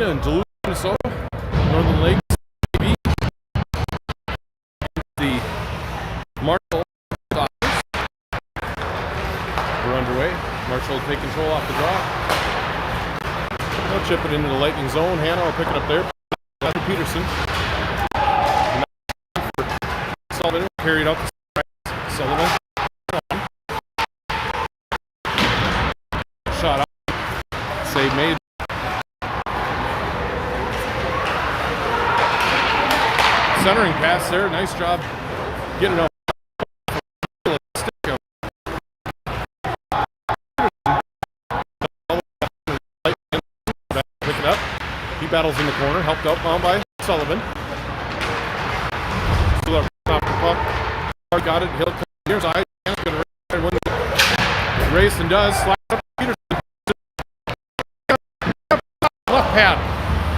Arena in Duluth, Minnesota. Northern Lakes TV. The Marshall Dodgers. We're underway. Marshall will take control off the draw. They'll chip it into the Lightning zone. Hannah will pick it up there. Peterson. Sullivan carried out the Sullivan. Shot up. Save made. Centering pass there. Nice job getting it up. Pick it up. He battles in the corner. Helped out by Sullivan. Still up off the puck. Got it. Here's I. Going to win the race and does. Slide up Peterson. Left pad.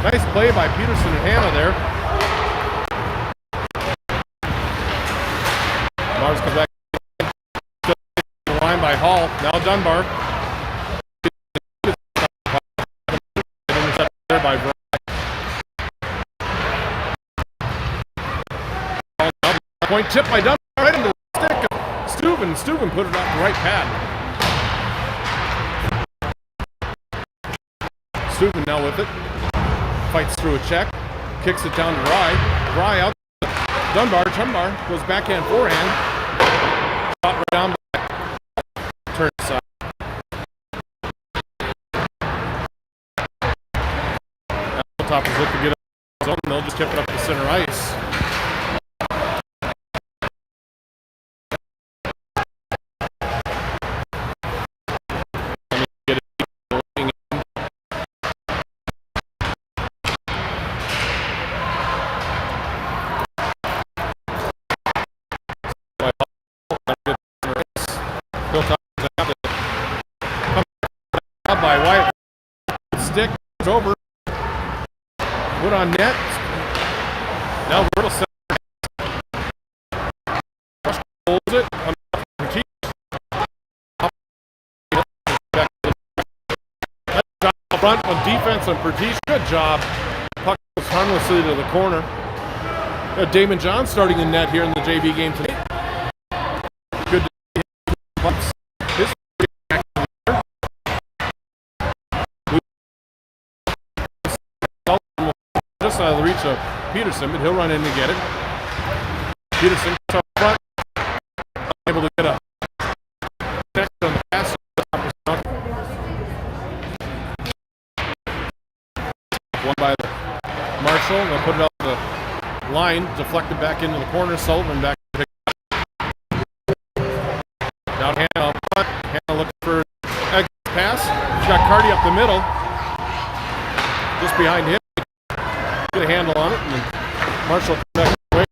Nice play by Peterson and Hannah there. Mars comes back. The line by Hall. Now Dunbar. Intercepted there by Brian. Point tip by Dunbar. Right into the stick of Steuben. Steuben put it off the right pad. Steuben now with it. Fights through a check. Kicks it down to Rye. Rye out. Dunbar goes backhand, forehand. Shot right down back. Turn aside. Top is looking to get up the zone. They'll just tip it up to center ice. By White. Stick over. Put on net. Now Wordle center. Holds it. Front on defense on Pertiche. Good job. Puck goes harmlessly to the corner. Damon John starting in net here in the JV game today. Good to see him. His just out of the reach of Peterson, but he'll run in to get it. Peterson up front, able to get a check on the pass. One by Marshall. They'll put it up the line, deflected back into the corner. Sullivan back to pick it up. Down Hannah up front. Hannah looking for a pass. She's got Cardi up the middle, just behind him. Get a handle on it, and then Marshall comes back away.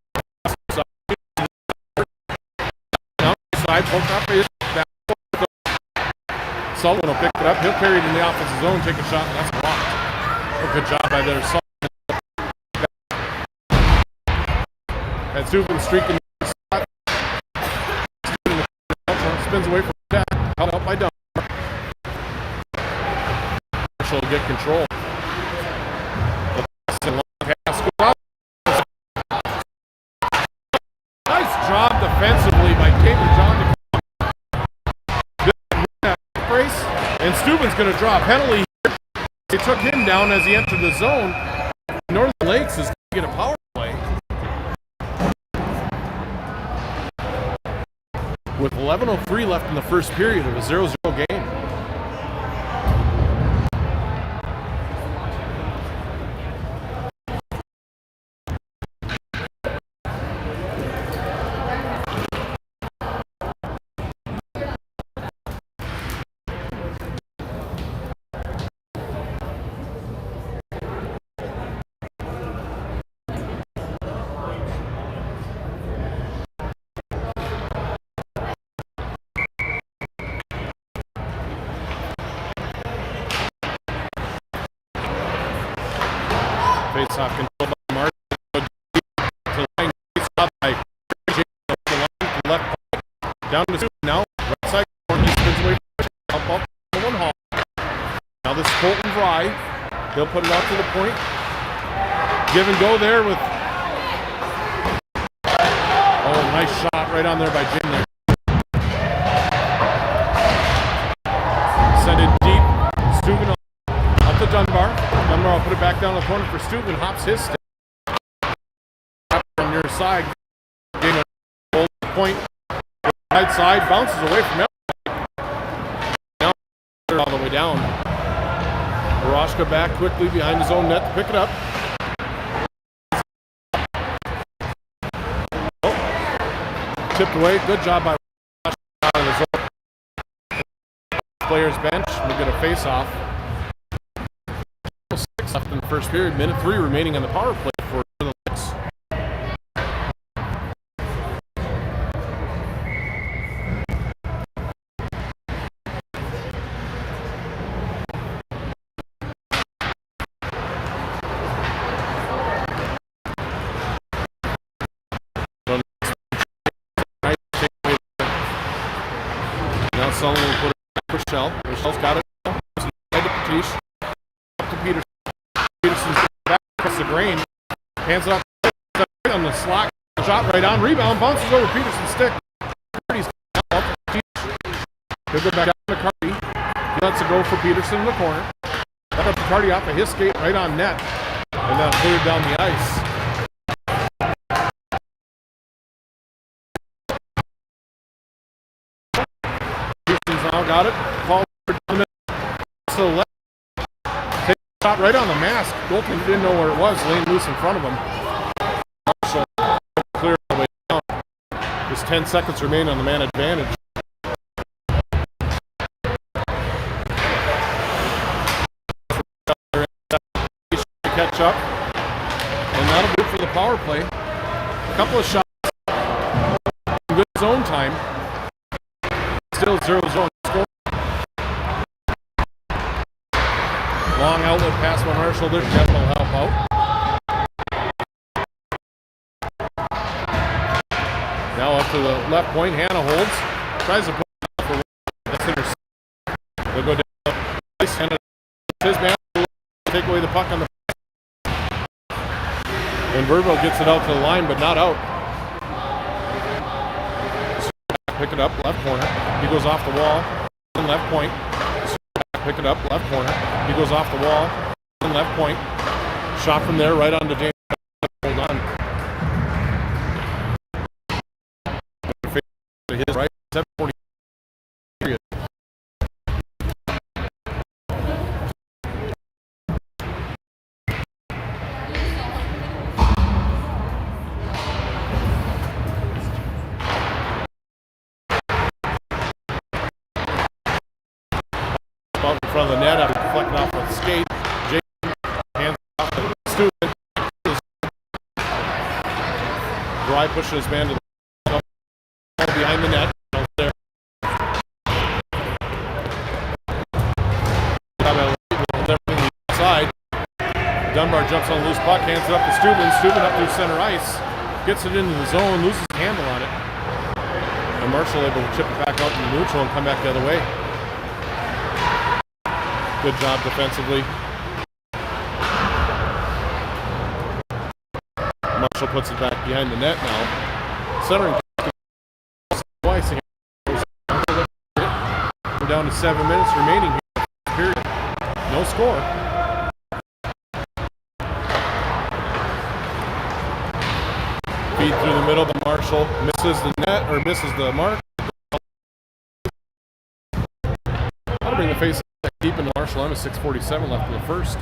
Now side, poke up his back. Sullivan will pick it up. He'll carry it in the offensive zone, take a shot, and that's blocked. Oh, good job by their Sullivan. And Steuben streaking the spot. Spins away from the attack. Held out by Dunbar. Marshall will get control. Nice job defensively by David John to brace, and Steuben's going to draw a penalty here. They took him down as he entered the zone. Northern Lakes is going to get a power play. With 11:03 left in the first period of a 0-0 game. Face-off control by Martin. To line face-off by left. Down to now. Right side corner. He spins away from help up to one Hall. Now this is Colton Fry. He'll put it out to the point. Give and go there with. Oh, nice shot right on there by Jim there. Send it deep. Steuben up to Dunbar. Dunbar will put it back down the corner for Steuben. Hops his stick. From your side. Jim holds the point. Right side. Bounces away from him. Now all the way down. Barashka back quickly behind his own net to pick it up. Oh. Tipped away. Good job by Barashka. Players bench. We get a face-off. 6 left in the first period. Minute 3 remaining on the power play for the Lynx. Now Sullivan will put it back for Shell. Michelle's got it. Head to Patish. Up to Peterson. Peterson's back across the grain. Hands it up on the slot. Shot right on. Rebound. Bounces over Peterson's stick. He's up to Patish. He'll go back down to Carty. He lets it go for Peterson in the corner. Back up to Carty off of his skate right on net. And then cleared down the ice. Now got it. Ball to the left. Take a shot right on the mask. Goaltender didn't know where it was. Laying loose in front of him. So clear all the way down. Just 10 seconds remain on the man advantage. Catch up. And that'll do it for the power play. A couple of shots. Good zone time. Still 0-0. Long outlet pass by Marshall. There's Jeff will help out. Now up to the left point. Hannah holds. Tries to put it up for that's intercepted. They'll go down. Hannah his man take away the puck on the and Verbo gets it out to the line, but not out. Pick it up, left corner. He goes off the wall. Left point. Pick it up, left corner. He goes off the wall. Left point. Shot from there, right onto James. Hold on. To his right. 7:40. Period. Out in front of the net after deflecting off the skate. Jason hands off to Steuben. Dry pushes his man to the behind the net. There. Side. Dunbar jumps on the loose puck, hands it up to Steuben. Steuben up through center ice. Gets it into the zone, loses the handle on it. And Marshall able to chip it back out in the neutral and come back the other way. Good job defensively. Marshall puts it back behind the net now. Centering twice. We're down to 7 minutes remaining here. Period. No score. Feed through the middle, but Marshall misses the net or misses the mark. That'll bring the face deep in Marshall on a 6:47 left in the first.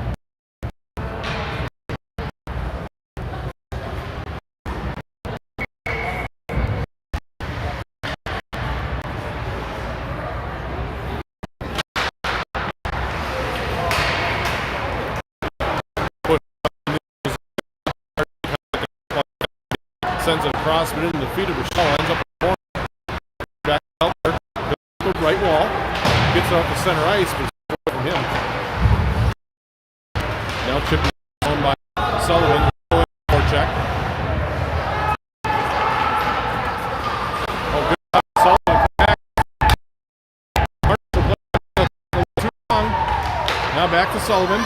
Sends it across, but into the feet of Rochelle, ends up in the corner. Back out there, the right wall, gets it off the center ice, but from him. Now chipped down by Sullivan. Check. Oh, good job, Sullivan. Back. Now back to Sullivan.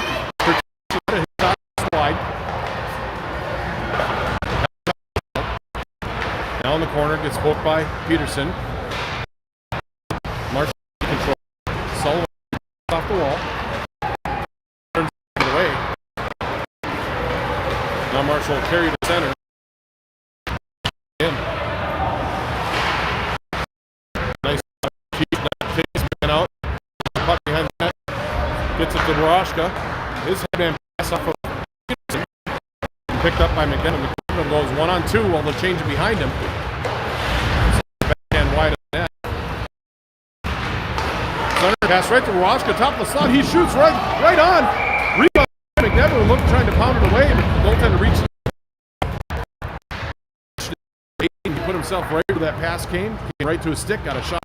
Now in the corner, gets poked by Peterson. Marshall control. Sullivan off the wall. Turns it away. Now Marshall will carry to center. In. Nice takes man out. Puck behind the net. Gets it to Doroshka. His headman pass off of Peterson. Picked up by McDevitt. McDevitt goes 1-on-2 while they're changing behind him. Backhand wide of the net. Center pass right to Doroshka. Top of the slot. He shoots right on. Rebound. McDevitt looked trying to pound it away. But the goaltender reached. He put himself right where that pass came right to his stick, got a shot.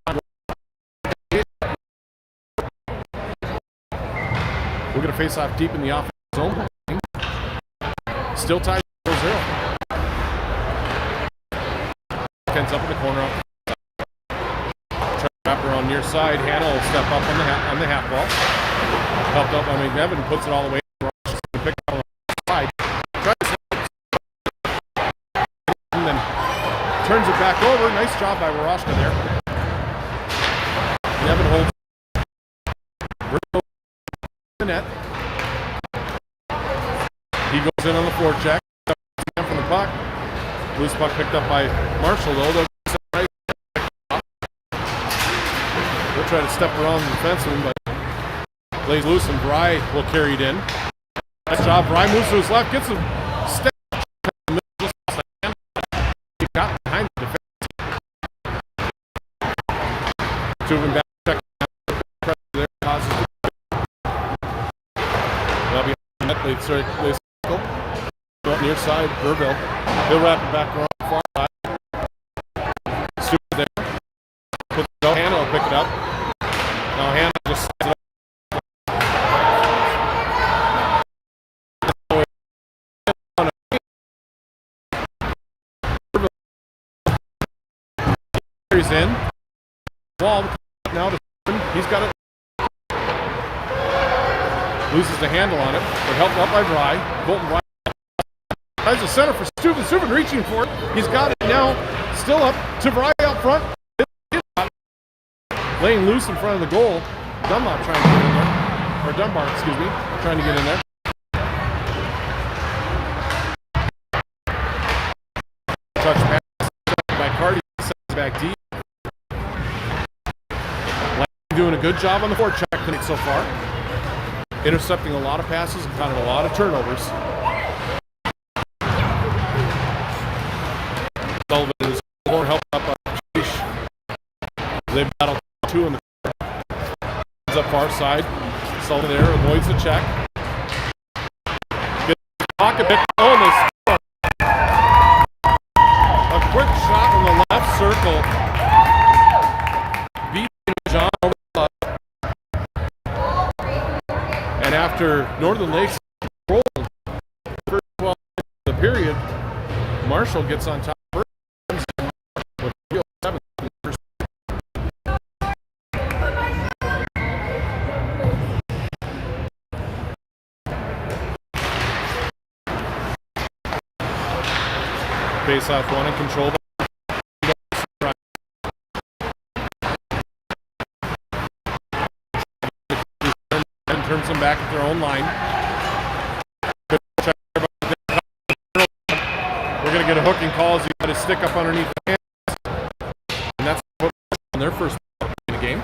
We're going to face off deep in the offensive zone. Still tied 0-0. Ken's up in the corner. Try to wrap around near side. Hannah will step up on the half ball. Helped up by McDevitt and puts it all the way. Pick up on the side. Tries to and then turns it back over. Nice job by Waroshka there. Nevin holds the net. He goes in on the forecheck. From the puck. Loose puck picked up by Marshall though. They'll try to step around the defenseman, but lays loose and Bry will carry it in. Nice job. Bry moves to his left, gets him step. He got behind the defense. Two of them back. There causes they'll be on the net. They circle. Near side, Burville. He'll wrap it back around the far side. Stewart there. Puts it out. Hannah will pick it up. Now Hannah just slides it up. He's in. Wall now to he's got it. Loses the handle on it, but helped up by Bry. Colton Bry. As the center for Steuben. Steuben reaching for it. He's got it now. Still up to Bry out front. Laying loose in front of the goal. Dunlop trying to get in there. Or Dunbar, excuse me. Trying to get in there. Touch pass by Cardi. Sends back deep. Doing a good job on the forecheck tonight so far. Intercepting a lot of passes and kind of a lot of turnovers. Sullivan is more helped up by Chish. They battle two in the up far side. Sullivan there avoids the check. Gets the pocket pick. Oh, and they score. A quick shot in the left circle. Beating John over the left. And after Northern Lakes rolled first 12 of the period, Marshall gets on top. Face off one and control. And turns them back at their own line. We're going to get a hooking call as he got his stick up underneath the hands. And that's what on their first in the game.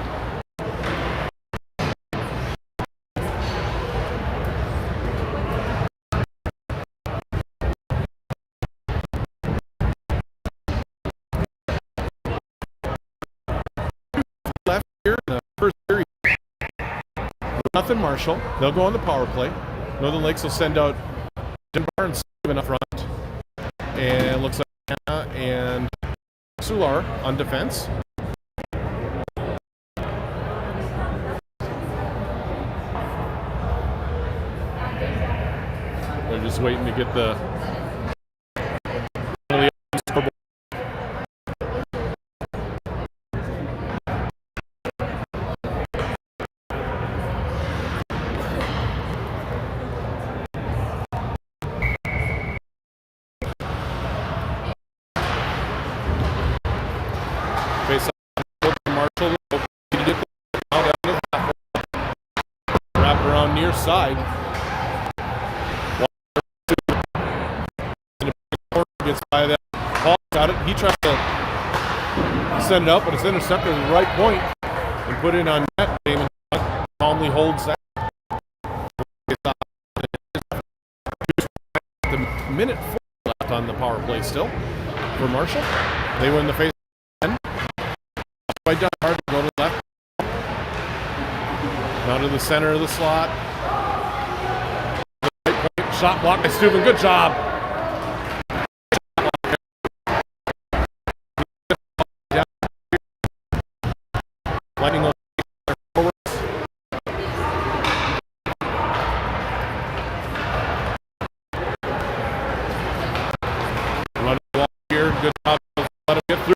Nothing Marshall. They'll go on the power play. Northern Lakes will send out Dunbar and Stephen up front. And looks like Hannah and Sular on defense. They're just waiting to get the Marshall. Wrap around near side. Gets by that. Paul got it. He tries to send it up, but it's intercepted at the right point and put in on net. Damon calmly holds that. The minute 4 left on the power play still for Marshall. They win the face. Right down hard to go to the left. Now to the center of the slot. Right point. Shot blocked by Steuben. Good job. Lighting those forwards. Running the ball here. Good job. Let him get through.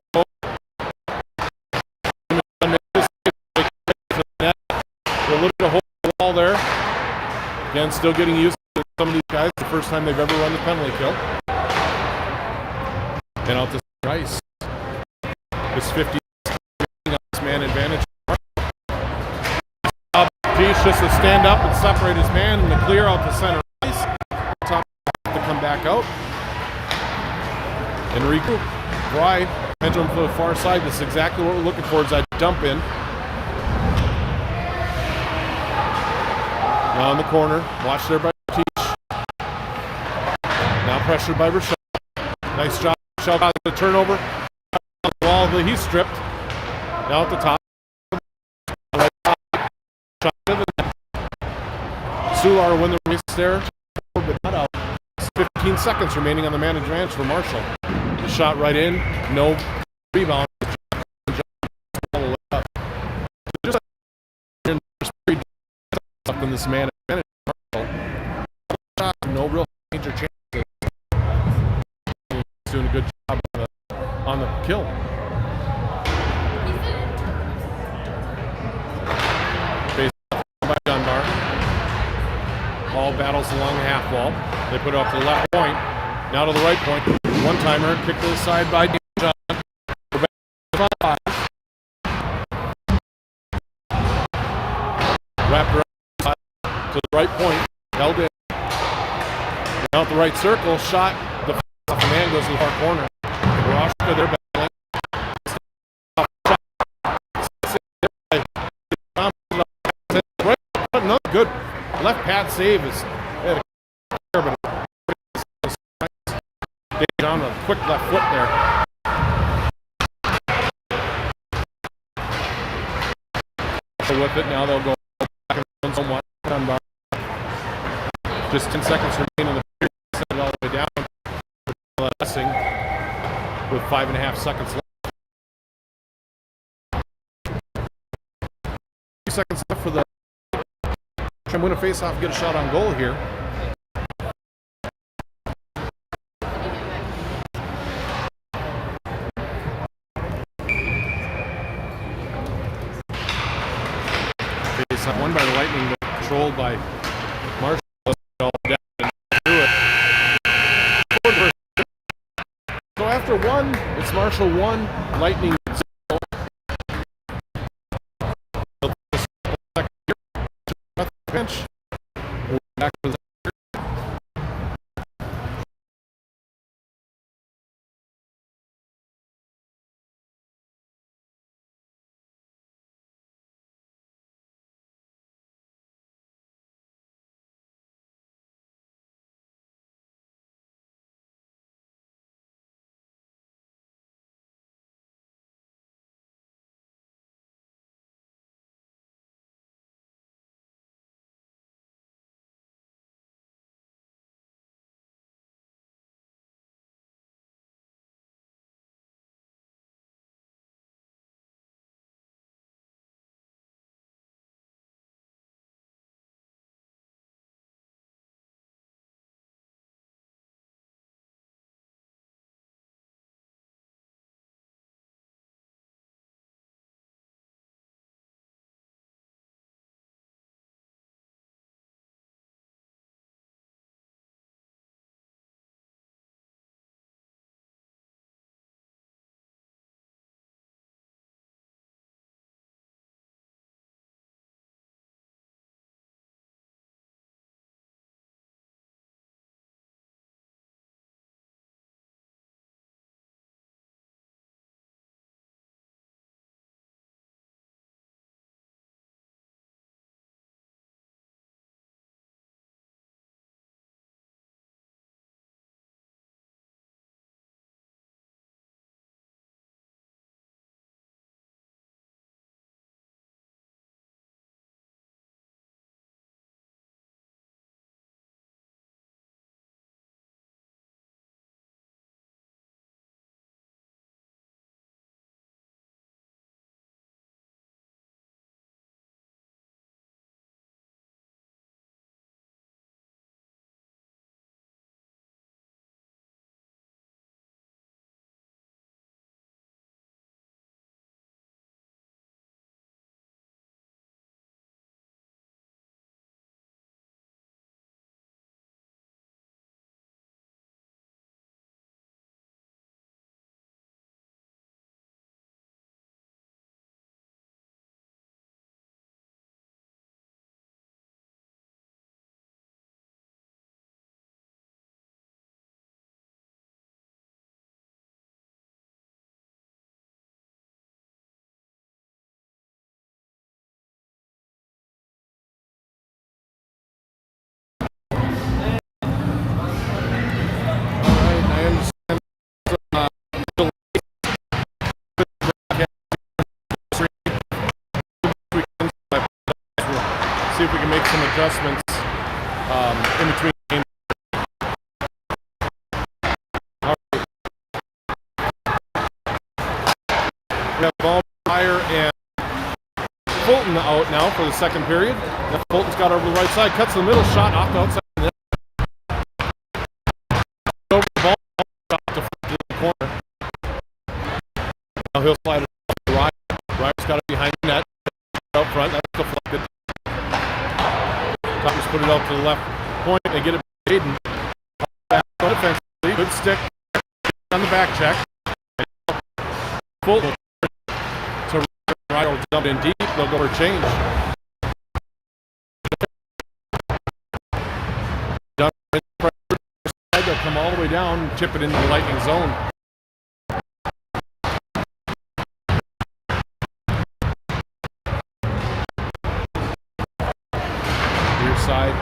A little bit of hole in the wall there. Again, still getting used to some of these guys. The first time they've ever run the penalty kill. And out to Rice. This 50 man advantage. Peach just to stand up and separate his man and to clear out the center ice. Top to come back out. And regroup. Bry, pendulum to the far side. This is exactly what we're looking for is that dump in. Now in the corner. Watch there by Teach. Now pressured by Rochelle. Nice job. Rochelle got the turnover. On the wall, he's stripped. Now at the top. Sular win the race there, but not out. 15 seconds remaining on the man advantage for Marshall. The shot right in, no rebound. Just up in this man advantage. No real major chances. He's doing a good job on the kill. By Dunbar. Ball battles along the half wall. They put it up to the left point. Now to the right point. One-timer. Kick to the side by John. Wrapped around to the right point. Held in. Now at the right circle. Shot. The man goes to the far corner. Roshka, they're battling. Another good left pad save is but John a quick left foot there. With it now they'll go back and somewhat Dunbar. Just 10 seconds remaining in the period. Send it all the way down. With 5.5 seconds left. 2 seconds left for the try and win a face-off and get a shot on goal here. Face-off won by the Lightning, but controlled by Marshall. So after one, it's Marshall 1, Lightning 0. Bench. Back to the if we can make some adjustments in between games. All right. We have ball Fryer and Fulton out now for the second period. Now Fulton's got over the right side, cuts the middle, shot off the outside. Over the ball, shot to the corner. Now he'll slide it off to Ryan. Ryan's got it behind the net. Out front, that's deflected. Thomas put it out to the left point. They get it to Aiden. Back defensively, good stick on the back check. Fulton to Ryan will dump in deep. They'll go for a change. They'll come all the way down, chip it into the Lightning zone. Near side.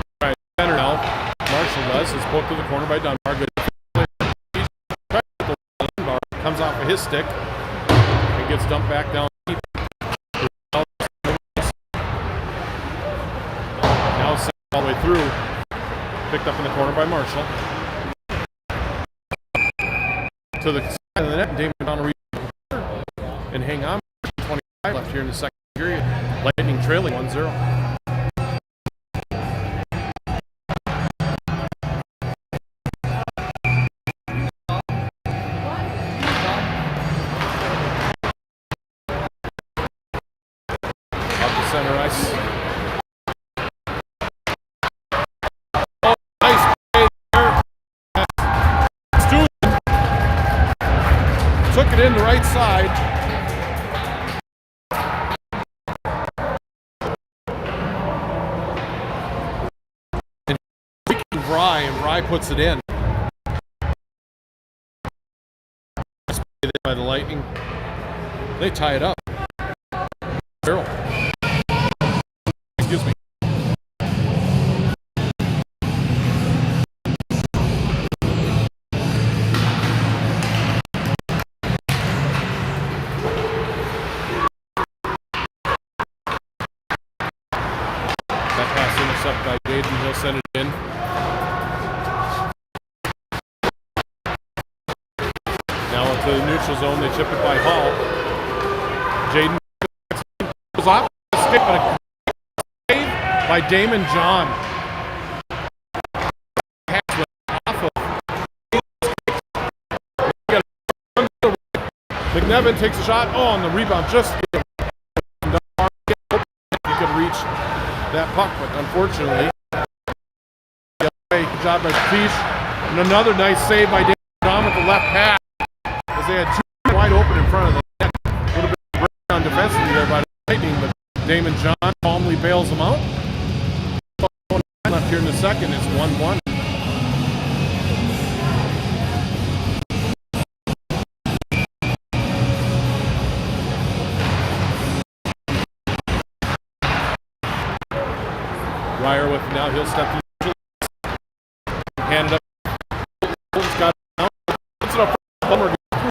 All right, center now. Marshall does. It's poked to the corner by Dunbar. Good. Comes off of his stick. It gets dumped back down deep. Now sent all the way through. Picked up in the corner by Marshall. To the side of the net, and Damon O'Donnell and hang on. 25 left here in the second period. Lightning trailing 1-0. Center ice. Oh, nice play there. Student took it in the right side. And Bry puts it in. By the Lightning. They tie it up. Barrel. Excuse me. That pass intercepted by Jaden. He'll send it in. Now into the neutral zone. They chip it by Hall. Jaden goes off the stick, but a by Damon John. McNevin takes a shot. Oh, on the rebound. Just he could reach that puck, but unfortunately, good job by Peace. And another nice save by Damon John with the left pass, as they had two wide open in front of the net. A little bit of breakdown defensively there by the Lightning, but Damon John calmly bails them out. Left here in the second, it's 1-1. Ryer with it now, he'll step to the hand it up. He's got it now. Puts it up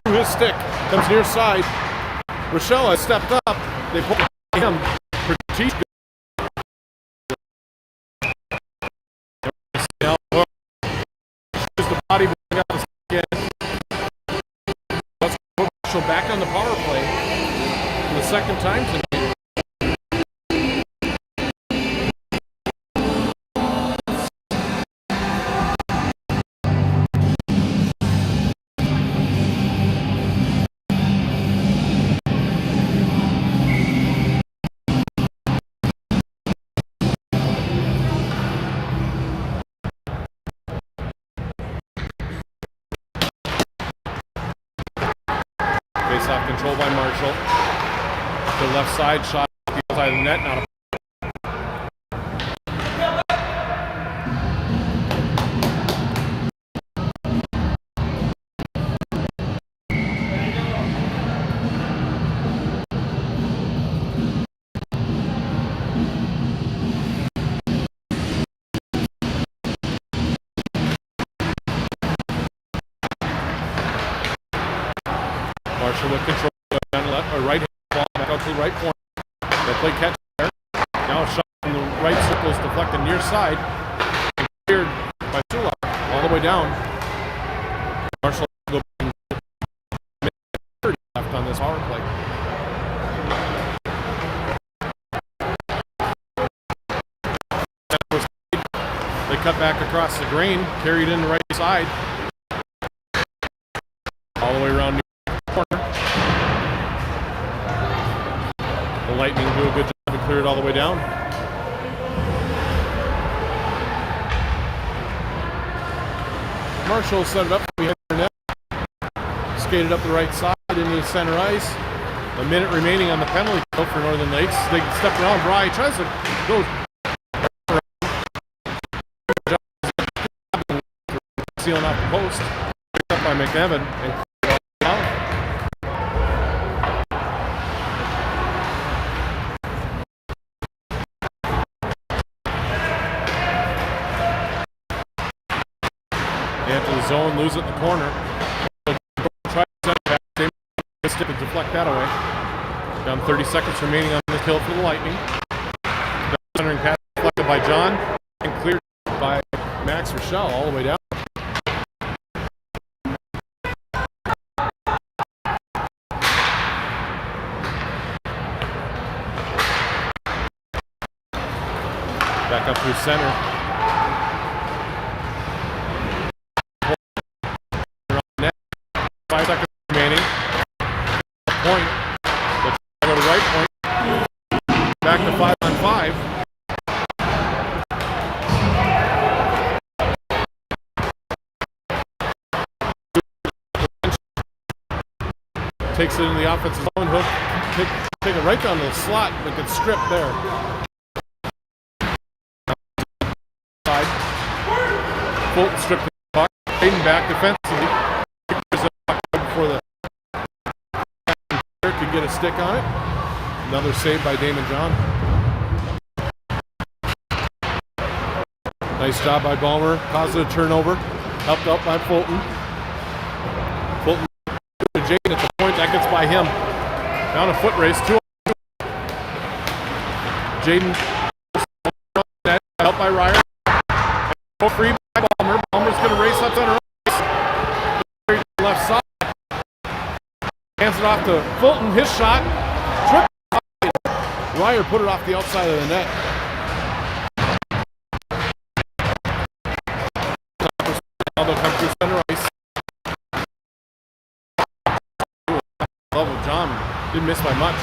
through his stick. Comes near side. Rochelle has stepped up. They pull him. Pretty good. Now, use the body bring out the again. Let's put Marshall back on the power play for the second time tonight. Face-off control by Marshall. The left side shot outside the net. Not a Marshall with control on left or right hand ball back out to the right corner. They play catch there. Now a shot from the right circle is deflected near side. And cleared by Sulak all the way down. Marshall go left on this power play. They cut back across the grain, carried in the right side. All the way around the corner. The Lightning do a good job to clear it all the way down. Marshall set it up behind the net. Skated up the right side into the center ice. A minute remaining on the penalty kill for Northern Lakes. They step around. Bry tries to go sealing off the post. Picked up by McNevin and down. Into the zone, lose it in the corner. Try to send back. Stick and deflect that away. Down 30 seconds remaining on the kill for the Lightning. Centering pass deflected by John and cleared by Max Rochelle all the way down. Back up through center. 5 seconds remaining. Point. Let's go to right point. Back to 5-on-5. Takes it in the offensive zone. He'll take it right down the slot, but gets stripped there. Fulton stripped the puck. Hayden back defensively. Before the could get a stick on it. Another save by Damon John. Nice job by Ballmer. Positive turnover. Helped out by Fulton. Fulton to Jaden at the point. That gets by him. Down a foot race. 2. Jaden helped by Ryer. Free by Ballmer. Ballmer's going to race up on her left side. Hands it off to Fulton. His shot. Ryer put it off the outside of the net. Now they'll come through center ice. Level John didn't miss by much.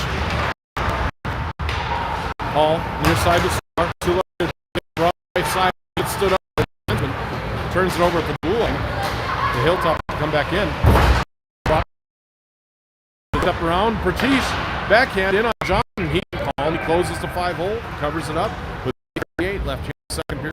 Hall near side to Star. 2 left. Right side. It stood up. Turns it over at the blue line. The Hilltop come back in. Step around. Pertiche backhand in on John. He closes the 5-hole. Covers it up with 38 left here in the second period.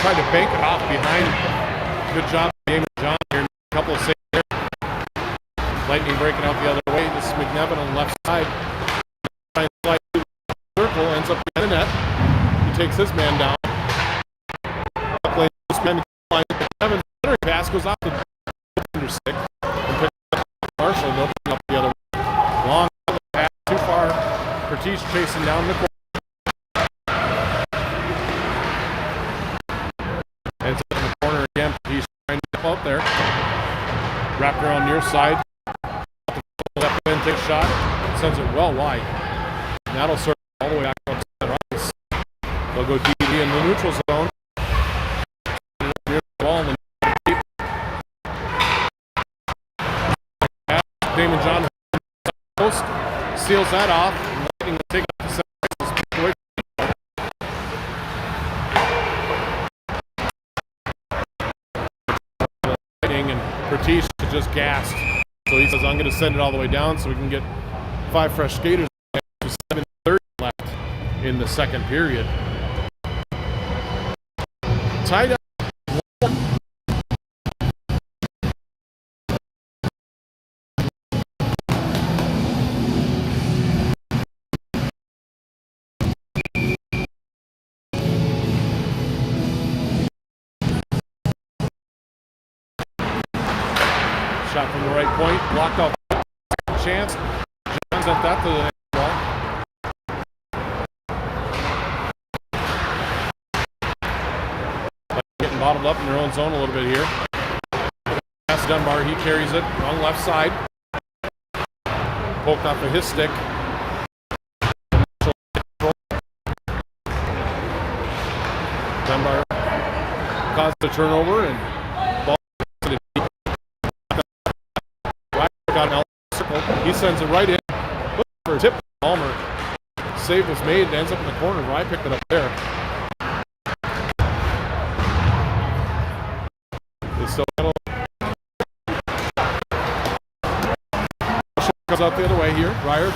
Tried to bank it off behind. Good job, Damon John here. A couple of saves there. Lightning breaking out the other way. This is McNevin on the left side. Trying to slide through the circle. Ends up behind the net. He takes his man down. McNevin's center pass goes off the under stick. And picks up Marshall and opens up the other way. Long pass. Too far. Pertiche chasing down the corner. Ends up in the corner again. He's trying to step out there. Wrapped around near side. Left in, takes a shot. Sends it well wide. And that'll circle all the way back up to center ice. They'll go DD in the neutral zone. Near the ball in the deep. Damon John post. Seals that off. Lightning will take it to center ice. Away and Pertiche just gassed. So he says, I'm going to send it all the way down so we can get 5 fresh skaters. 7:30 left in the second period. Tied up. Shot from the right point, blocked off. Chance. John sent that to the ball. Getting bottled up in their own zone a little bit here. Pass Dunbar, he carries it on the left side. Poked off of his stick. Dunbar caused a turnover and ball to the deep. Got an circle. He sends it right in. Looking for a tip. Palmer. Save was made. Ends up in the corner. Rye picked it up there. They still comes out the other way here. Ryer.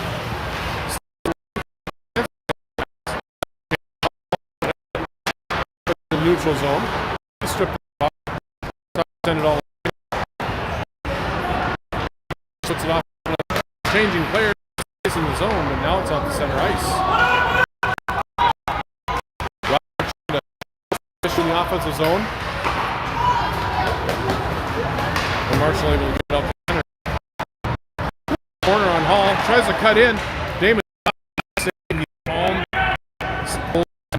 The neutral zone. He stripped it off. Send it all. Puts it off. Changing players in the zone, but now it's off the center ice. In the offensive zone. And Marshall able to get up the center. Corner on Hall. Tries to cut in. Damon home.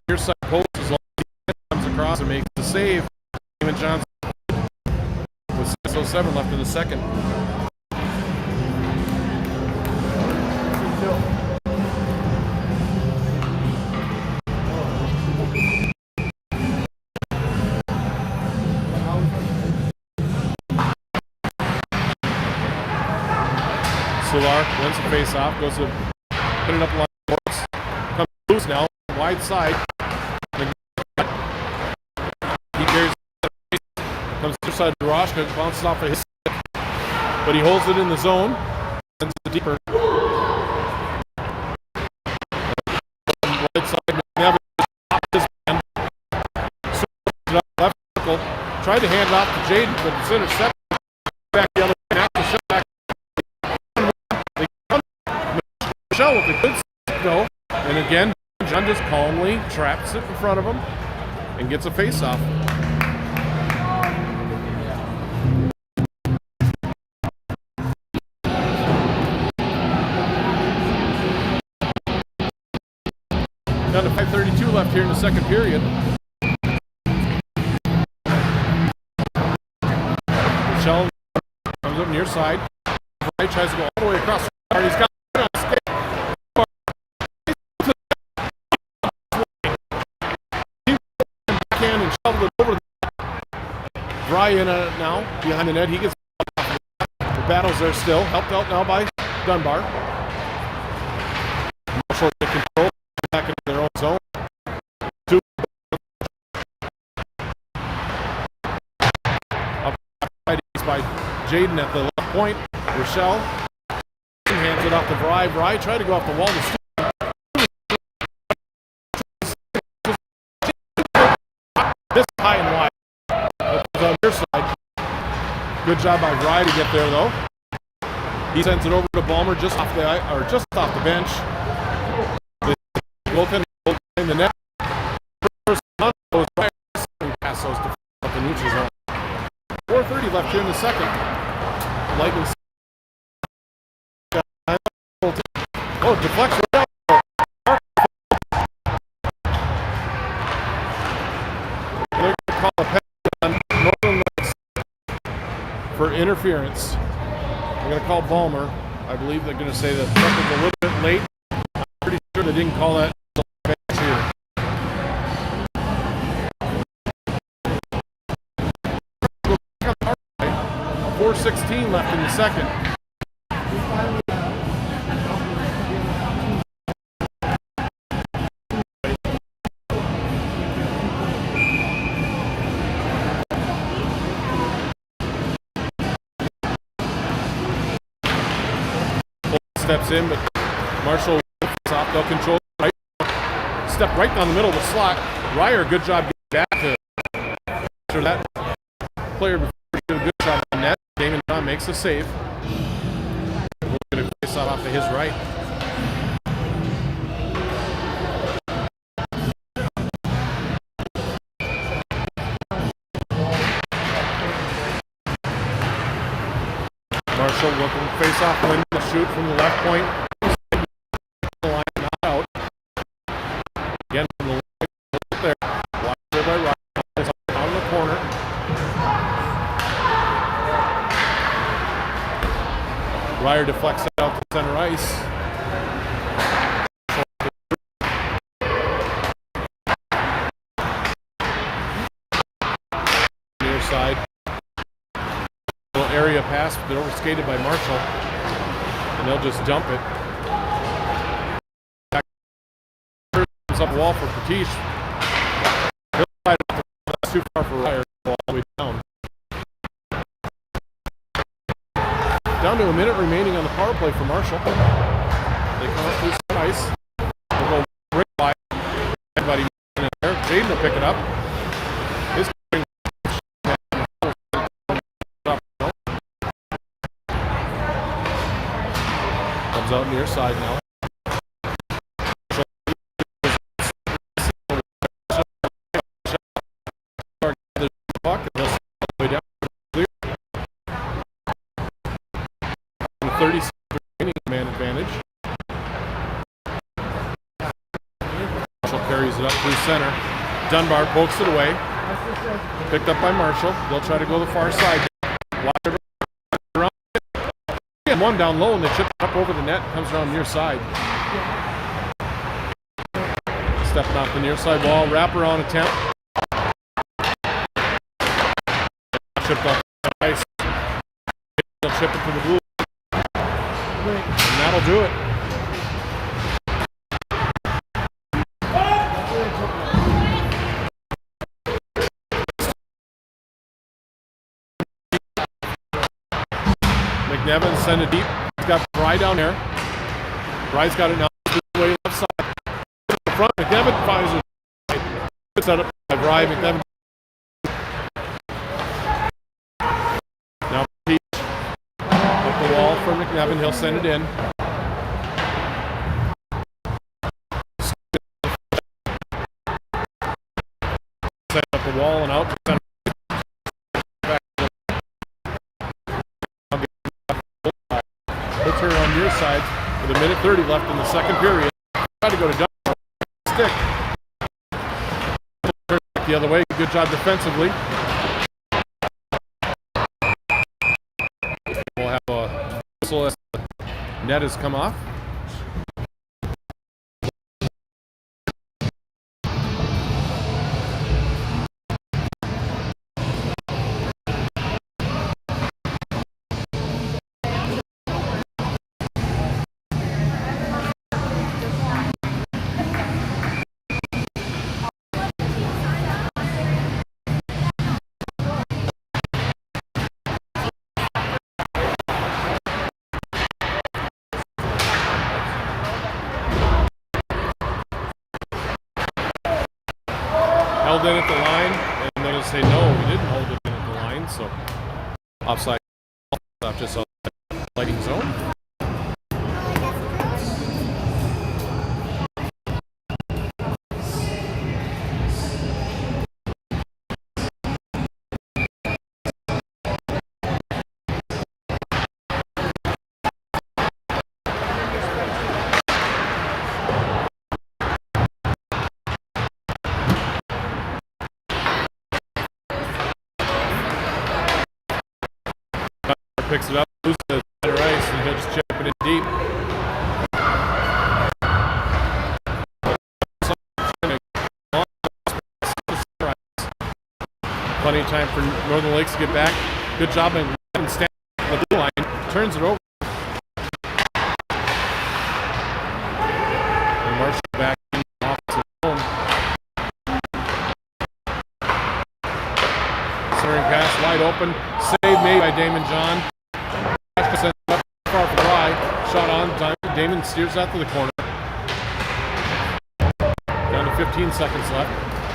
Near side post as long as he comes across and makes the save. Damon Johnson with 6:07 left in the second. Sular wins the face-off, goes to put it up along the boards. Comes loose now, wide side. He carries it, comes to the side to Roshka, bounces off of his stick, but he holds it in the zone. Sends it deeper. Right side, never his man. Left circle, tried to hand it off to Jaden, but it's intercepted. Back the other way, after setback. Michelle with a good go, and again, John just calmly traps it in front of him and gets a face-off. Down to 5:32 left here in the second period. Michelle comes up near side. Right, tries to go all the way across. He's got it on stick. And shoveled it over. Dry in now behind the net. He gets the battles there still. Helped out now by Dunbar. Marshall to control back into their own zone. Two. Up by Jaden at the left point. Rochelle hands it off to Bry. Bry tried to go off the wall to this high and wide. It's on their side. Good job by Rye to get there though. He sends it over to Balmer just off the bench. The goaltender in the net. First one goes right and pass those to the neutral zone. 4:30 left here in the second. Lightning. Oh, deflection. For interference. We're going to call Balmer. I believe they're going to say that the was a little bit late. I'm pretty sure they didn't call that here. .416 left in the second. Steps in, but Marshall off. They'll control right. Step right down the middle of the slot. Ryer, good job getting back to that player before he did a good job on net. Damon John makes a save. We're going to face that off to his right. Marshall looking face-off window, shoot from the left point. The line not out. Again from the left there. Blocked there by Ryan. Is on the corner. Ryer deflects it out to center ice. Near side. Little area pass, but overskated by Marshall. And they'll just dump it. Comes up wall for Patish. That's too far for Ryer. All the way down. Down to a minute remaining on the power play for Marshall. They come up through some ice. They'll go right by. Everybody in there. Jaden will pick it up. His comes out near side now. Puck. 30 seconds remaining, man advantage. Marshall carries it up through center. Dunbar pokes it away. Picked up by Marshall. They'll try to go the far side. And one down low, and they chip it up over the net. Comes around near side. Stepping off the near side wall. Wraparound attempt. Chipped off the ice. They'll chip it to the blue. And that'll do it. McNevin send it deep. He's got Fry down there. Fry's got it now. Way left side. In the front. McNevin finds it. Puts that up by Fry. McNevin. Now Peach. Up the wall for McNevin. He'll send it in. Set up the wall and out to center. Puts her on your side with 1:30 left in the second period. Try to go to double stick. Turn back the other way. Good job defensively. We'll have a whistle as the net has come off. Held in at the line, and they're going to say no, we didn't hold it in at the line, so offside, just outside the lighting zone. Picks it up, loses the center ice, and he'll just chip it in deep. Plenty of time for Northern Lakes to get back. Good job in standing on the blue line. Turns it over. And Marshall back in the offensive zone. Centering pass wide open. Save made by Damon John. Sends it up far for Fry. Shot on time. Damon steers that to the corner. Down to 15 seconds left.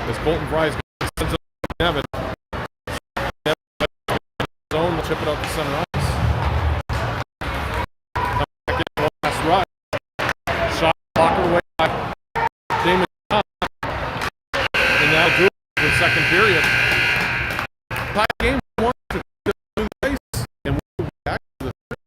As Colton Fry sends it to Nevin. Zone will chip it out to center ice. Come back in the last run. Shot blocked away by Damon John. And that'll do it for the second period. Tie game 1 to the place. And we'll be back to the third.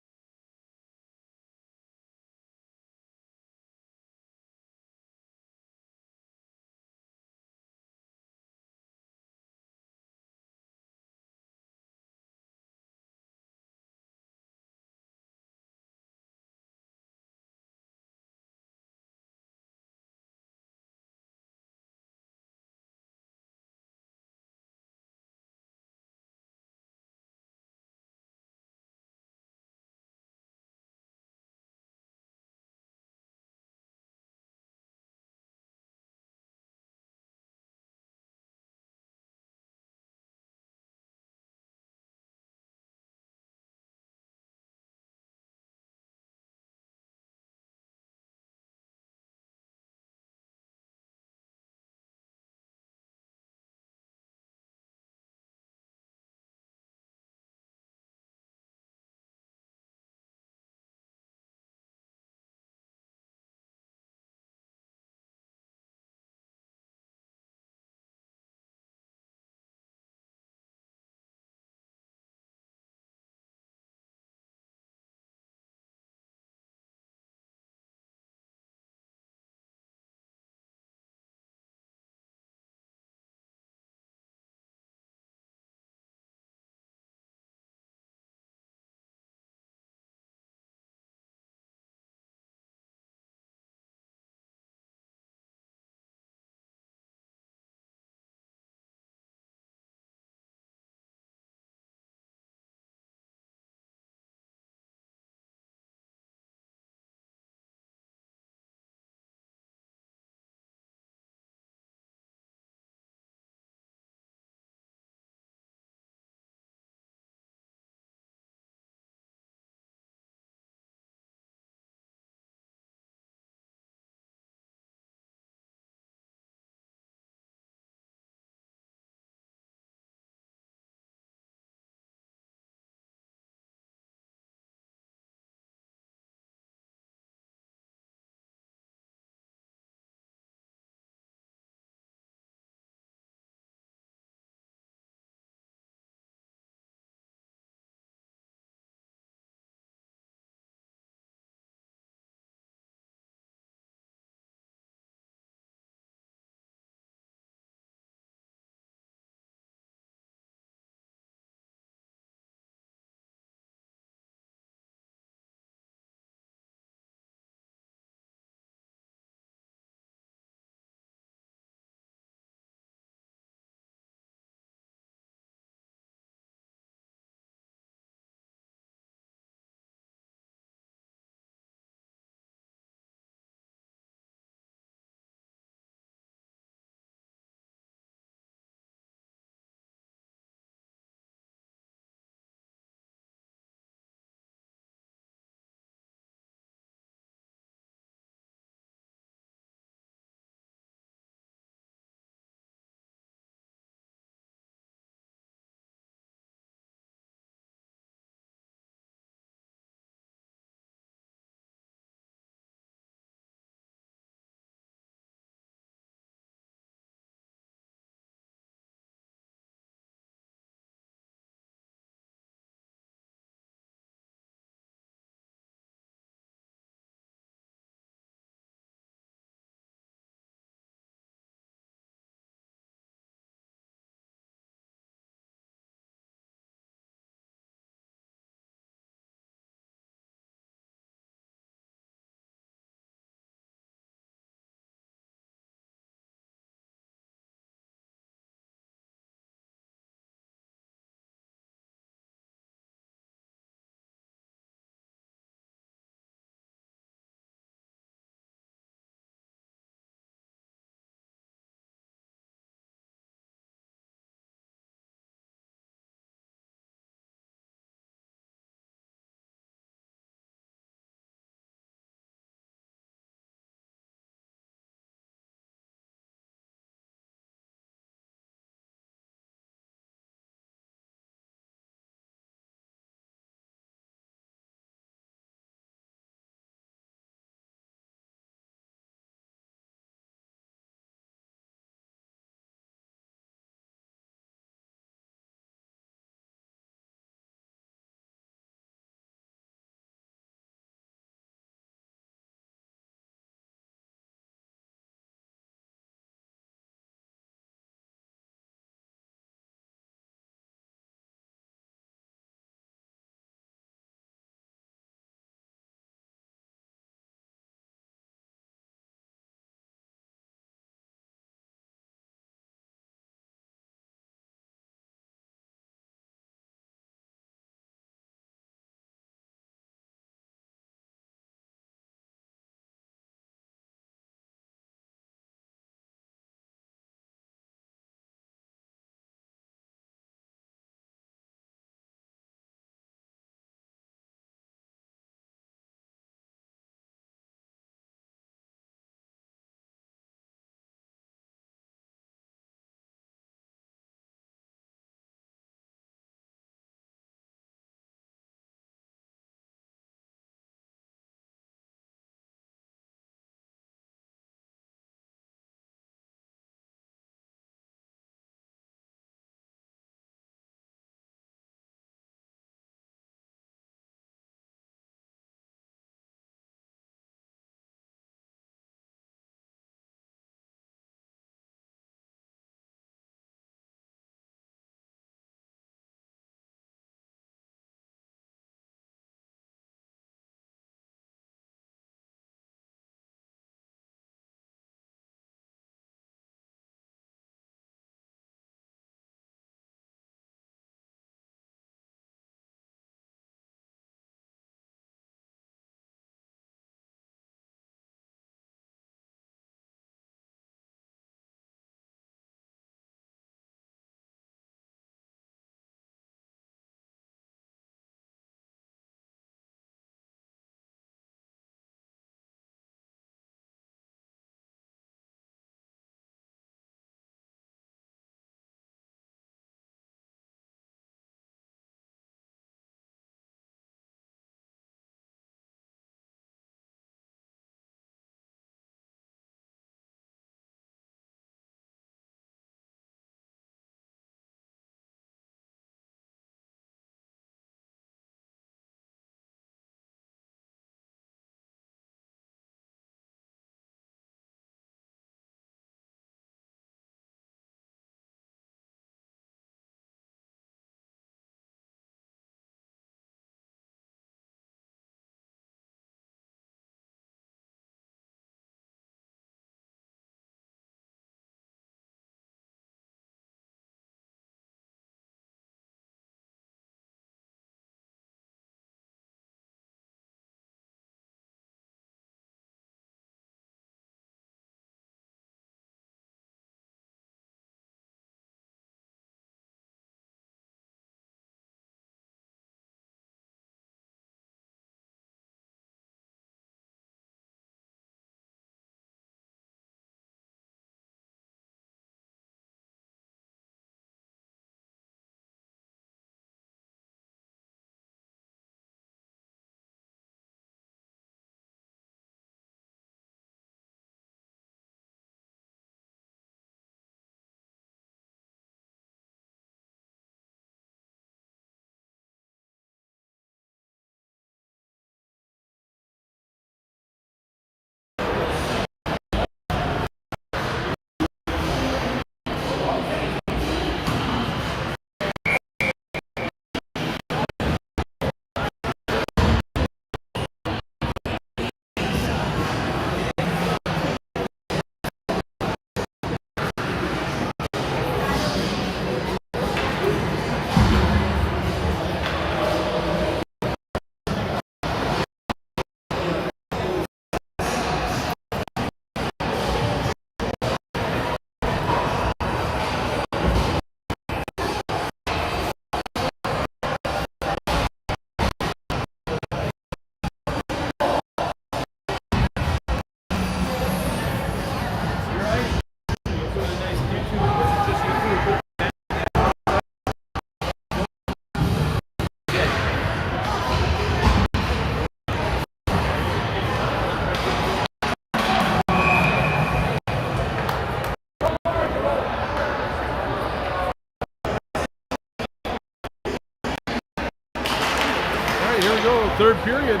third period.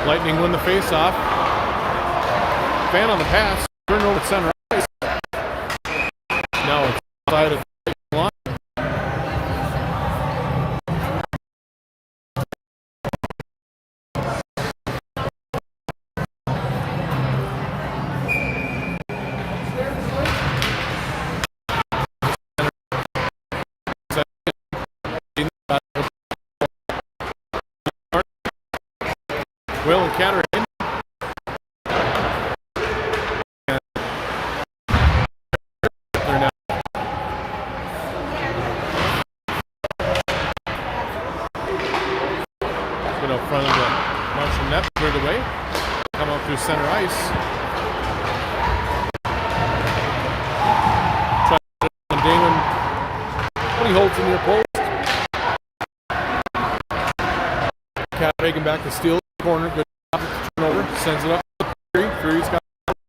Lightning win the face-off. Fan on the pass. Turn over to center ice. Now it's outside of the line. Will and Catter in. They're now. Get out front of the Marshall net, cleared away. Come out through center ice. Try to on Damon. What he holds in near post. Catter back to steal. Corner, good job at the turnover, sends it up to Fury. Fury's got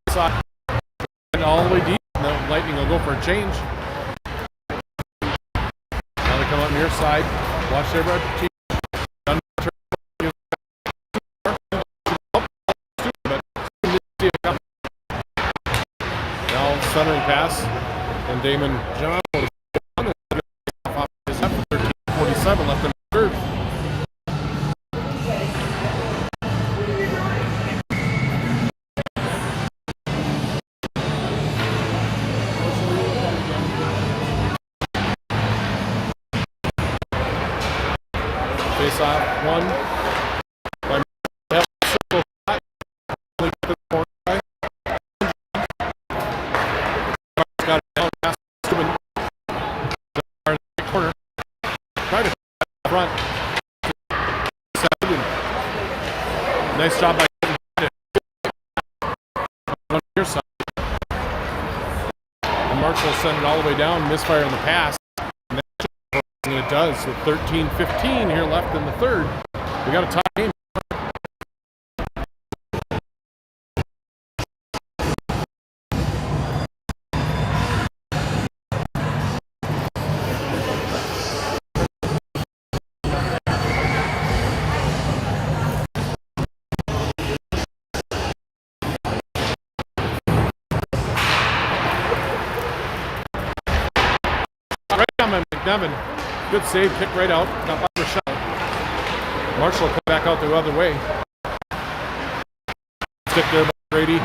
the side and all the way deep. And the Lightning will go for a change. Now they come up near side. Watch their team. Now centering pass, and Damon John is up 13:47 left in the third. Face-off, one. By circle five. Got it down past Steuben. Corner. Try to front. Nice job by on your side. And Marshall send it all the way down. Misfire in the pass. And it does with 13:15 here left in the third. We got a tie game. Right down by McNevin. Good save, kick right out. Got by the shot. Marshall will come back out the other way. Stick there by Brady.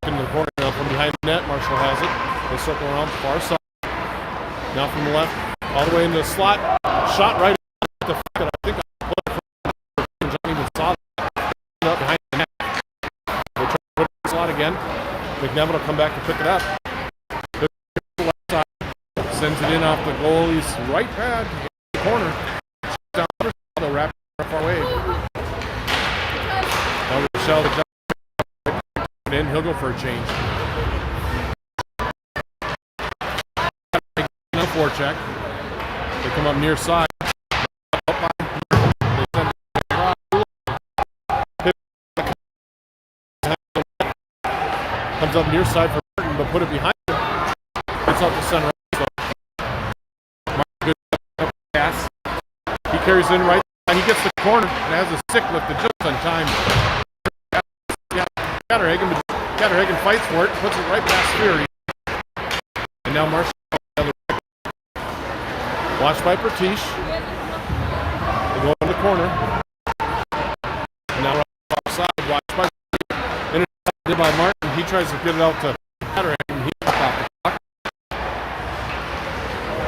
In the corner now from behind the net. Marshall has it. They circle around the far side. Now from the left, all the way into the slot. Shot right at the front. I think I put it from John even saw that. Up behind the net. They try to put it in the slot again. McNevin will come back to pick it up. Sends it in off the goalie's right pad in the corner. Down the wrap far away. Now Rochelle in, he'll go for a change. Another forecheck. They come up near side. Comes up near side for Martin, but put it behind him. Gets up the center. Pass. He carries in right, and he gets the corner and has a stick lifted just on time. Catterhagen fights for it, puts it right past Fury. And now Marshall. Watched by Pertiche. They go in the corner. And now offside, watched by intercepted by Martin. He tries to get it out to Catterhagen. He off the clock.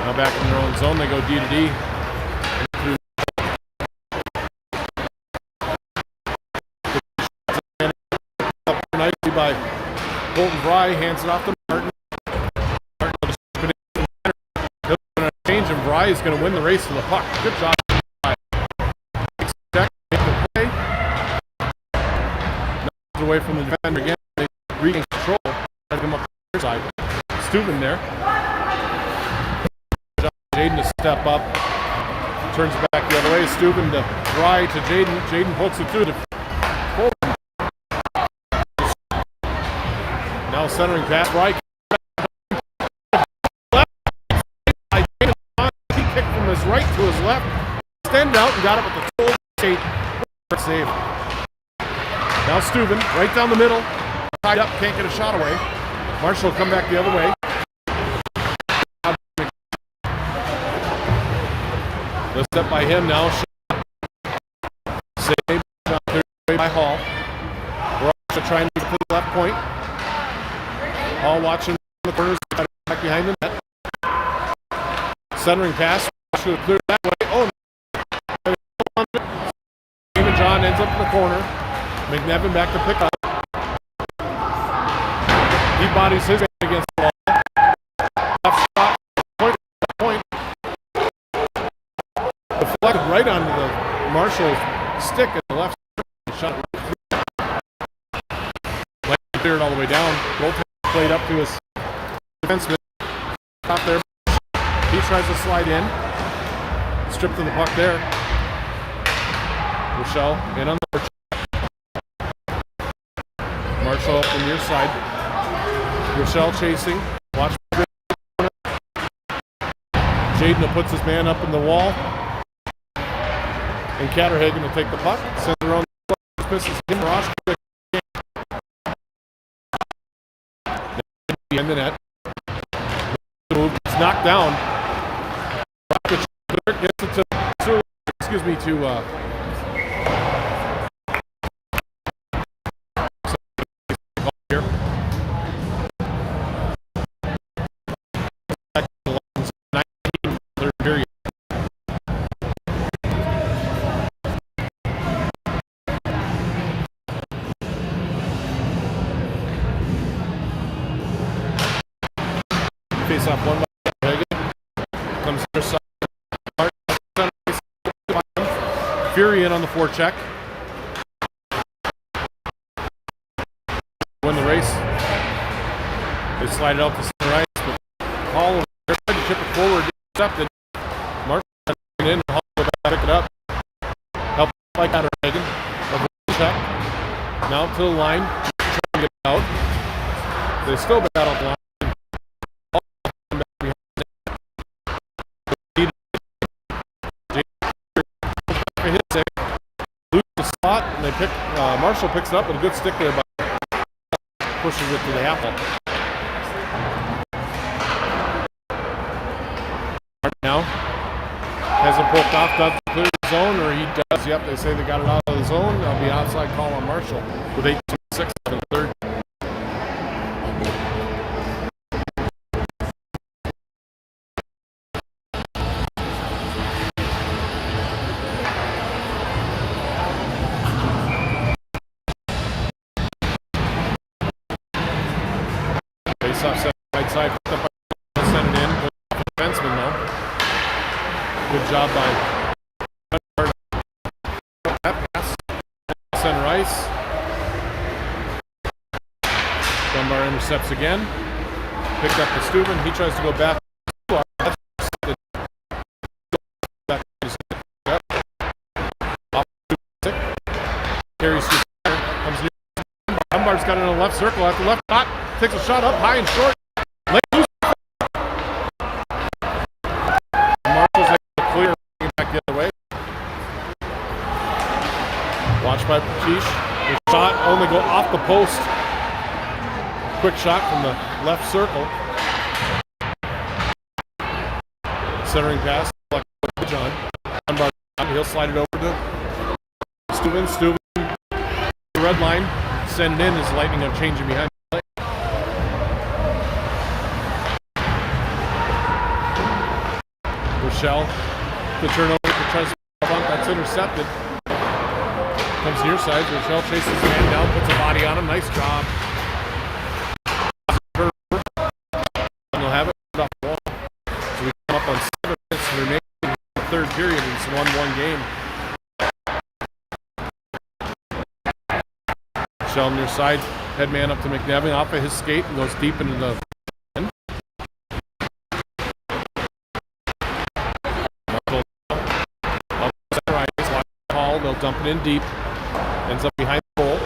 Now back in their own zone, they go D to D. Up nicely by Colton Bry, hands it off to Martin. He'll a change, and Bry is going to win the race to the puck. Good job. Away from the defender again. They regain control. Try to come up the side. Steuben there. Jaden to step up. Turns it back the other way. Steuben to Bry to Jaden. Jaden pokes it through the forward. Now centering pass. Bry. He kicked from from his right to his left. Extended out and got it with the toe skate. Save. Now Steuben, right down the middle. Tied up, can't get a shot away. Marshall will come back the other way. The step by him now. Save. By Hall. We're also trying to get to the left point. Hall watching the corners, back behind the net. Centering pass. Should have cleared that way. Oh, David John ends up in the corner. McNevin back to pick up. He bodies his man against the wall. Left shot. Point. Deflected right onto the Marshall stick at the left. Shot cleared all the way down. Goaltender played up to his defenseman. Out there. He tries to slide in. Stripped of the puck there. Rochelle in on the Marshall up the near side. Rochelle chasing. Watch. Jaden puts his man up in the wall. And Catterhagen will take the puck. Sends it around. Misses him. Rosh. In the net. It's knocked down. Gets it to here. Third period. Face off one by comes to their side. Fury in on the forecheck. Win the race. They slide it out to center ice, but Hall tried to chip it forward, intercepted. Mark in, and Hall go back, pick it up. Help by Catterhagen. Check. Now to the line, trying to get it out. They still battle the line. And they pick. Marshall picks it up with a good stick there, but pushes it to the half wall. Now has it poked off, does it clear the zone, or he does? Yep, they say they got it out of the zone. That'll be outside call on Marshall with 8-6 in the third. Off right side, sent it in. Defenseman though. Good job by that pass. Center ice. Dunbar intercepts again. Picked up to Steuben. He tries to go back. Carries to comes near. Dunbar's got it in the left circle at the left dot. Takes a shot up high and short. Marshall's able to clear back the other way. Watched by Pachish. The shot only go off the post. Quick shot from the left circle. Centering pass. John. He'll slide it over to Steuben. Steuben. The red line. Send in as Lightning are changing behind. Rochelle, the turnover for Trust. That's intercepted. Comes near side. Rochelle chases the man down, puts a body on him. Nice job. And they'll have it off the wall. So we come up on 7 minutes remaining in the third period. It's a 1-1 game. Rochelle near side. Head man up to McNevin off of his skate and goes deep into the. They'll dump it in deep. Ends up behind the goal.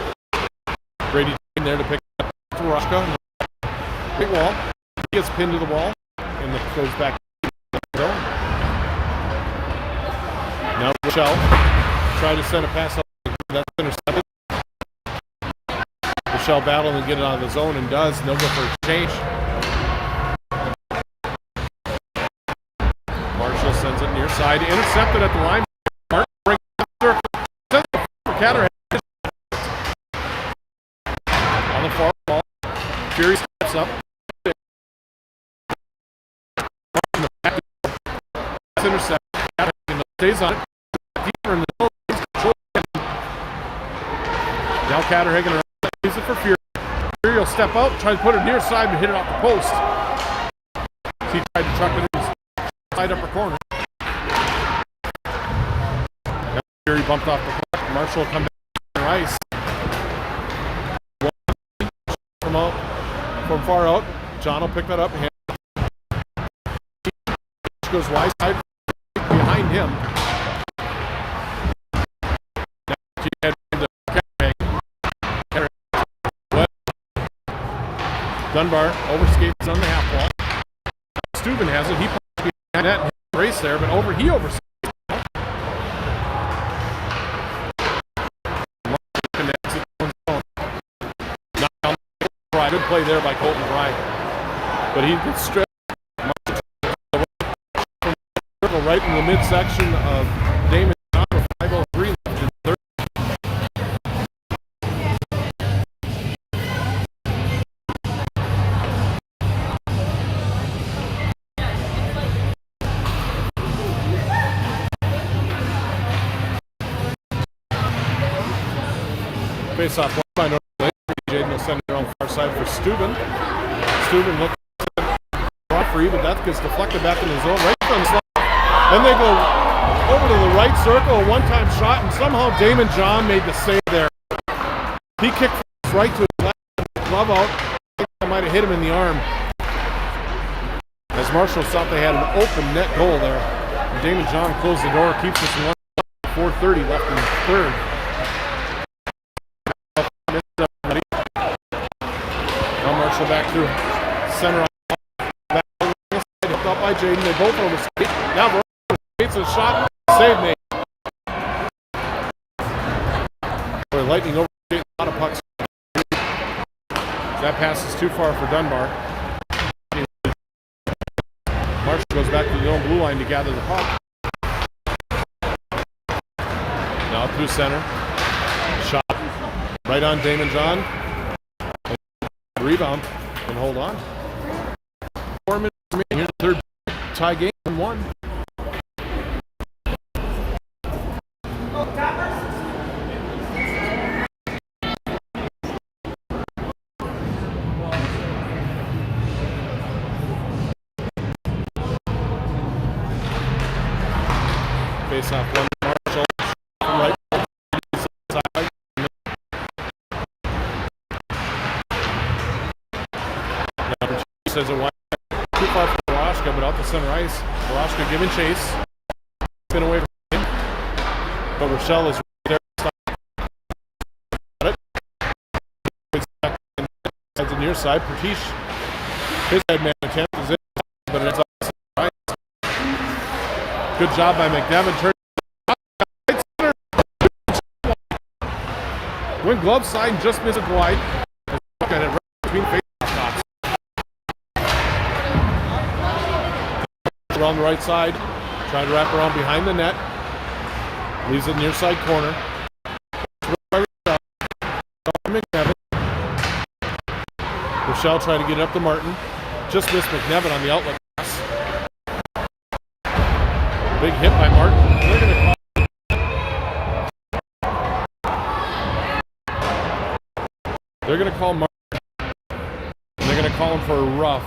Brady in there to pick up to Rushka. Big wall. He gets pinned to the wall and it goes back to the zone. Rochelle tried to send a pass up. That's intercepted. Rochelle battled and get it out of the zone and does. They'll go for a change. Marshall sends it near side. Intercepted at the line. Martin brings it up. Catherhead. On the far ball. Fury steps up. It's intercepted. Stays on it. Deeper in the zone. Now Catterhagen use it for Fury. Fury will step out, try to put it near side and hit it off the post. He tried to truck it in his side upper corner. Now Fury bumped off the puck. Marshall will come back to the ice. From far out. John will pick that up. Goes wide side behind him. Dunbar overskates on the half wall. Steuben has it. He puts behind that and race there, but he overskates. Good play there by Colton Bryant. But he gets stripped. Right in the midsection of Damon John with 5:03 left in third. Face off one by North Lake. Jaden will send it around far side for Steuben. Steuben looks free, but that gets deflected back in the zone right from the slot. Then they go over to the right circle, a one-time shot, and somehow Damon John made the save there. He kicked right to his left, glove out. I think I might have hit him in the arm. As Marshall thought they had an open net goal there. And Damon John closed the door, keeps us in 4:30 left in the third. Now Marshall back through center. Back up by Jaden. They both overskate. Now it's a shot, save made. Boy, Lightning overskate a lot of pucks. That pass is too far for Dunbar. Marshall goes back to the own blue line to gather the puck. Now through center. Shot right on Damon John. Rebound and hold on. 4 minutes remaining. Here's the third tie game 1-1. Face off one Marshall from right side. Now says a wide too far for Woroshka, but out to center ice. Woroshka giving chase. Spin away from him. But Rochelle is right there. It's the near side. Pratish, his head man attempt is in, but it's out to center ice. Good job by McDevitt. Went glove side and just missed it wide. Got it right between face shots. Around the right side. Trying to wrap around behind the net. Leaves it near side corner. Rochelle tried to get it up to Martin. Just missed McNevin on the outlet pass. Big hit by Martin. They're going to call Martin. They're going to call him for a rough.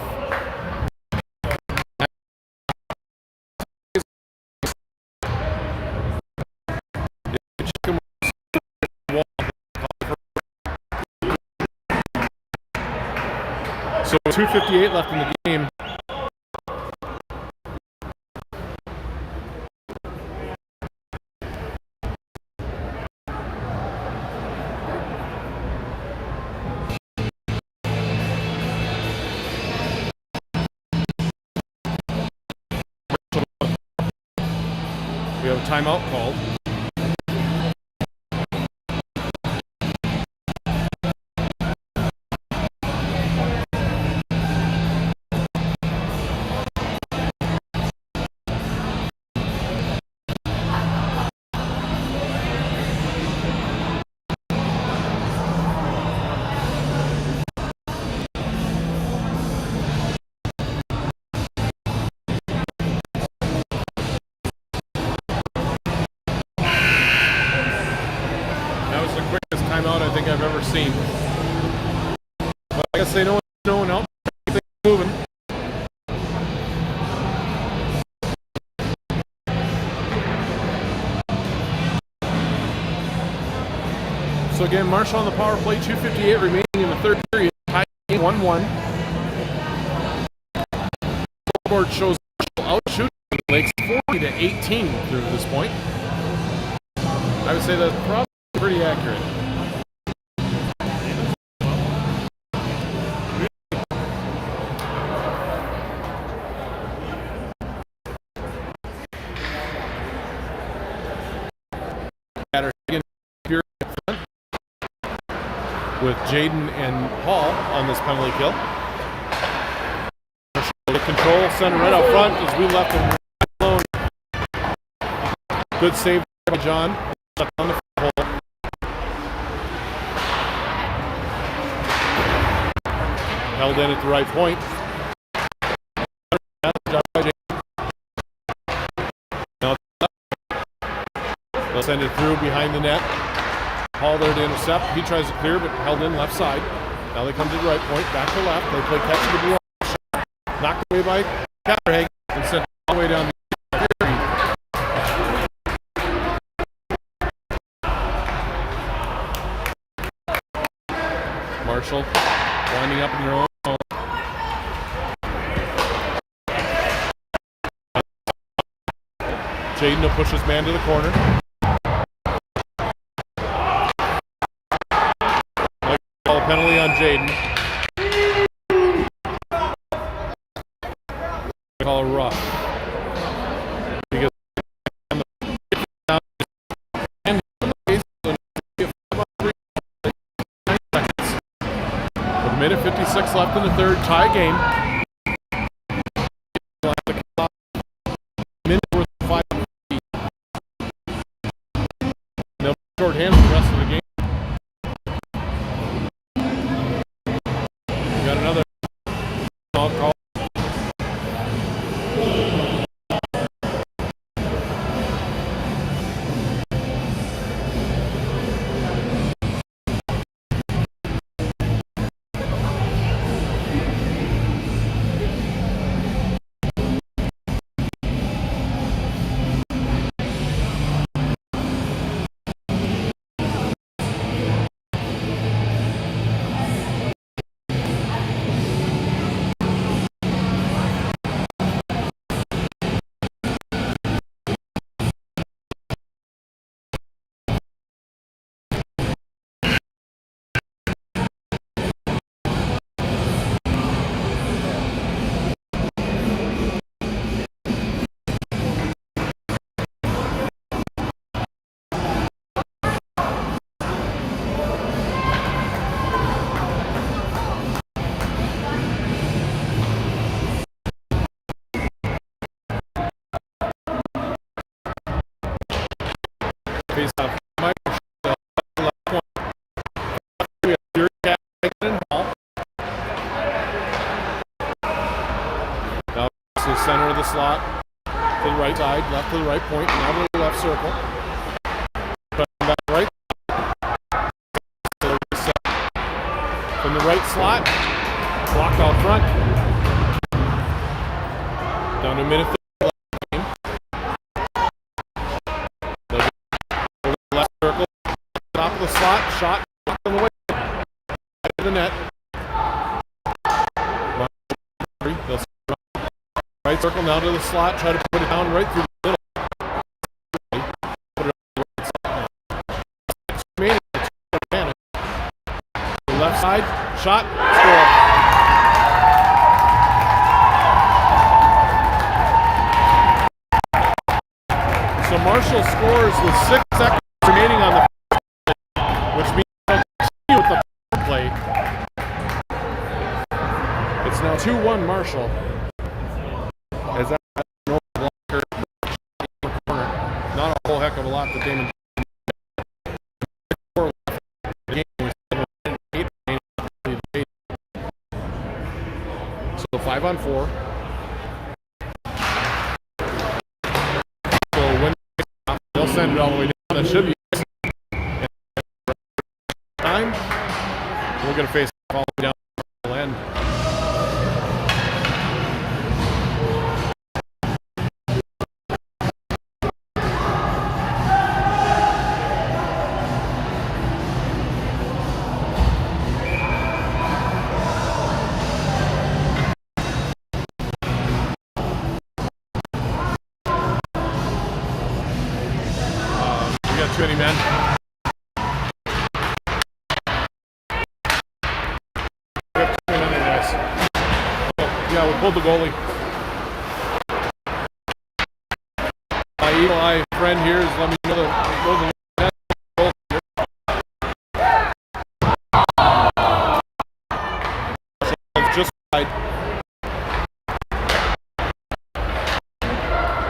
So 2:58 left in the game. We have a timeout called. Timeout I think I've ever seen. But I guess they know no one else. Keep things moving. So again, Marshall on the power play, 2:58 remaining in the third period. Tie game 1-1. Scoreboard shows Marshall out shooting Lakes 40-18 through this point. I would say that's probably pretty accurate. With Jaden and Hall on this penalty kill. The control center right up front as we left him alone. Good save by John on the hole. Held in at the right point. They'll send it through behind the net. Hall there to intercept. He tries to clear, but held in left side. Now they come to the right point, back to left. They play catch to the blue. Knocked away by Catterhagen and sent all the way down the Marshall winding up in their own zone. Jaden will push his man to the corner. Penalty on Jaden. Call a rough. Because with a minute 56 left in the third, tie game. Minute worth 5 feet. They'll shorthand the rest of the game. Another call. Face off. Now to the center of the slot, to the right side, left to the right point, now to the left circle. Back right. From the right slot, blocked out front. Down to a minute. Top of the slot, shot on the way to the net. Right circle now to the slot, try to put it down right through the middle. Put it on the right side. The left side, shot, score. So Marshall scores with 6 seconds remaining on the which means they'll continue with the power play. It's now 2-1 Marshall. As that no blocker in the corner. Not a whole heck of a lot that Damon. So 5 on 4. So when they'll send it all the way down, that should be time. We're going to face all the way down the end. Too many men. Yeah, we pulled the goalie. My evil eye friend here is letting me know that just right.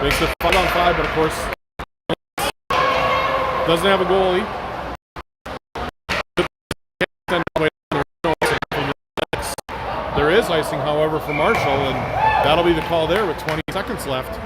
Makes it 5 on 5, but of course doesn't have a goalie. There is icing, however, for Marshall, and that'll be the call there with 20 seconds left.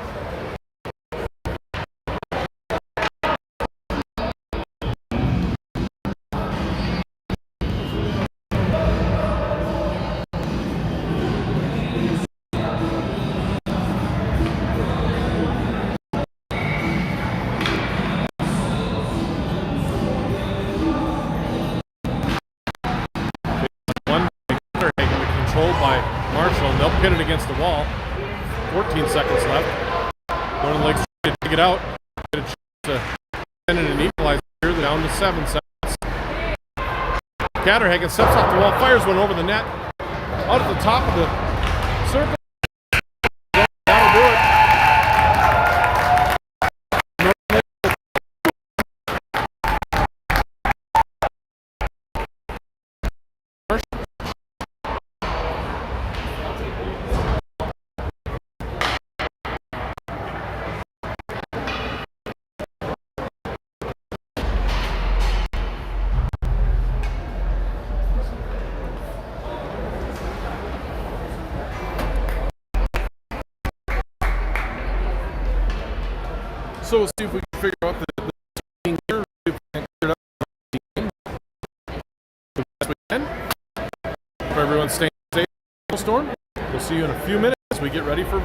By Marshall, and they'll pin it against the wall. 14 seconds left. One of the legs to take it out. Get a chance to send it an equalizer here, down to 7 seconds. Catterhagen steps off the wall, fires one over the net. Out at the top of the circle. That'll do it. So we'll see if we can figure out the team here. See if we can figure out the team. The best we can. For everyone staying safe, Storm. We'll see you in a few minutes as we get ready for